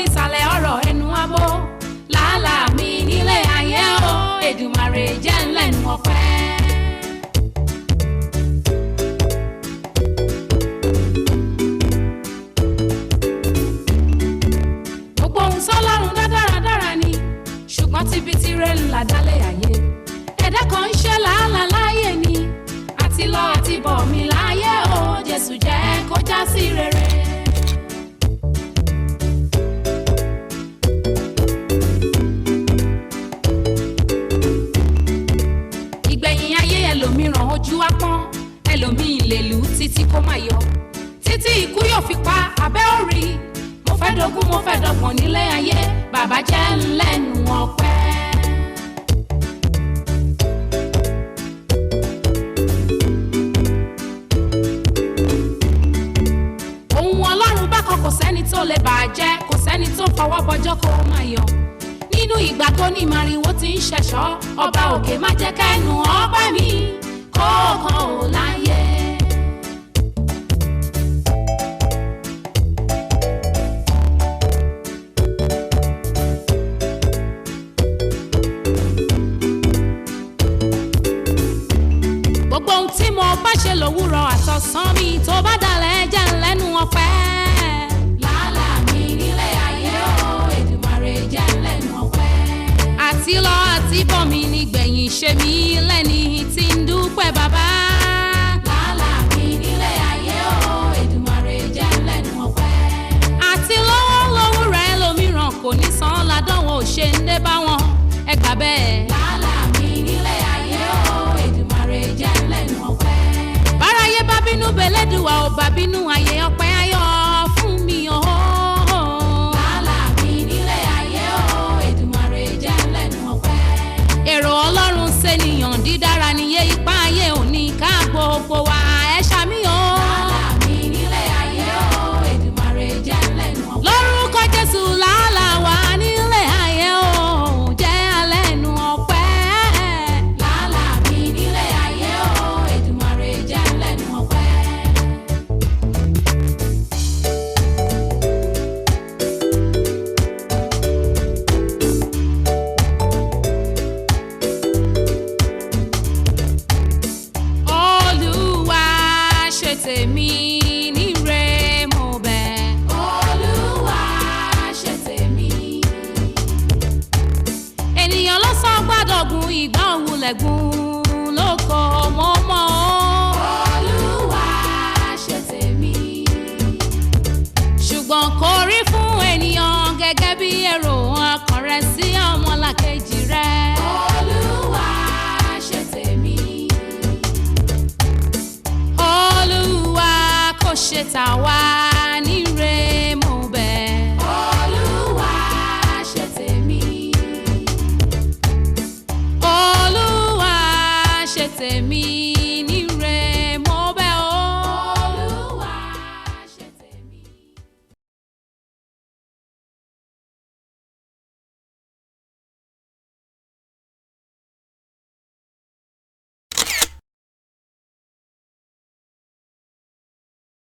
nísàlẹ̀ ọ̀rọ̀ ẹnu abó làálàá mi nílé ayé o Èdùmàrè jẹ́ n lẹ́nu ọpẹ́. gbogbo ohun sọ́lọ́run dá dáradára ni ṣùgbọ́n tíbi tirẹ̀ ńlá dálé ayé ẹ̀dá kan ń ṣe làálàá láyé ni àti lọ àti bọ̀ mi láyé o Jésù jẹ́ kó já sí rere. ìgbẹ̀yìn ayé ẹlòmíràn ojú á pọ́n ẹlòmíì lè lù títí kó má yọ títí ikú yóò fi pa abẹ́ orí mo fẹ́ dogún mo fẹ́ dọ́gbọ̀n nílé ayé bàbá jẹ́ n lẹ́nu ọpẹ́. kò sẹ́ni tó lè bàjẹ́ kò sẹ́ni tó fọwọ́ bọjọ́ kó má yọ nínú ìgbà tó ní màrìwò tí ń ṣẹ̀ṣọ́ ọba òkè má jẹ́ kẹ́nu ọpẹ́ mi kó kàn ó láyé. gbogbo ohun tí mo bá ṣe lówùrọ̀ àtọ̀sán mi tó bá dalẹ̀ jẹ́ n lẹ́nu ọpẹ́. àti lọ àti bọ̀ mi nígbẹ̀yìn ṣe mí lẹ́ni tí ń dúpẹ́ bàbá. làálàá mi nílé ayé o Èdùmàrè jẹ́ lẹ́nu ọpẹ́. àti lọ́wọ́ rẹ̀ lómìíràn kò ní san ládánwò ṣe ń dé bá wọn ẹ gbà bẹ́ẹ̀. làálàá mi nílé ayé o Èdùmàrè jẹ́ lẹ́nu ọpẹ́. báráyé bá bínú bẹ́lẹ́dùwà ò bá bínú ayé ọpẹ́ ayọ̀ fún mi o. èrò Ọlọ́run ṣènìyàn dídára níye ipá ayé òní ká gbogbo wa ẹ ṣàmì o. làálàá mi nílé ayé o Èdùmàrè jẹ́ lẹ́nu ọpẹ́. lórúkọ Jésù làálàá wa nílé ayé o jẹ́ lẹ́nu ọpẹ́. làálàá mi nílé ayé o Èdùmàrè jẹ́ lẹ́nu ọpẹ́. tèmi níre mo bẹ̀. Olúwa ṣe tèmi. ènìyàn ló sọ gbàdọ̀gùn ìgbà òwúlẹ̀gùn lóko mọ́mọ́. Olúwa ṣe tèmi. ṣùgbọ́n kó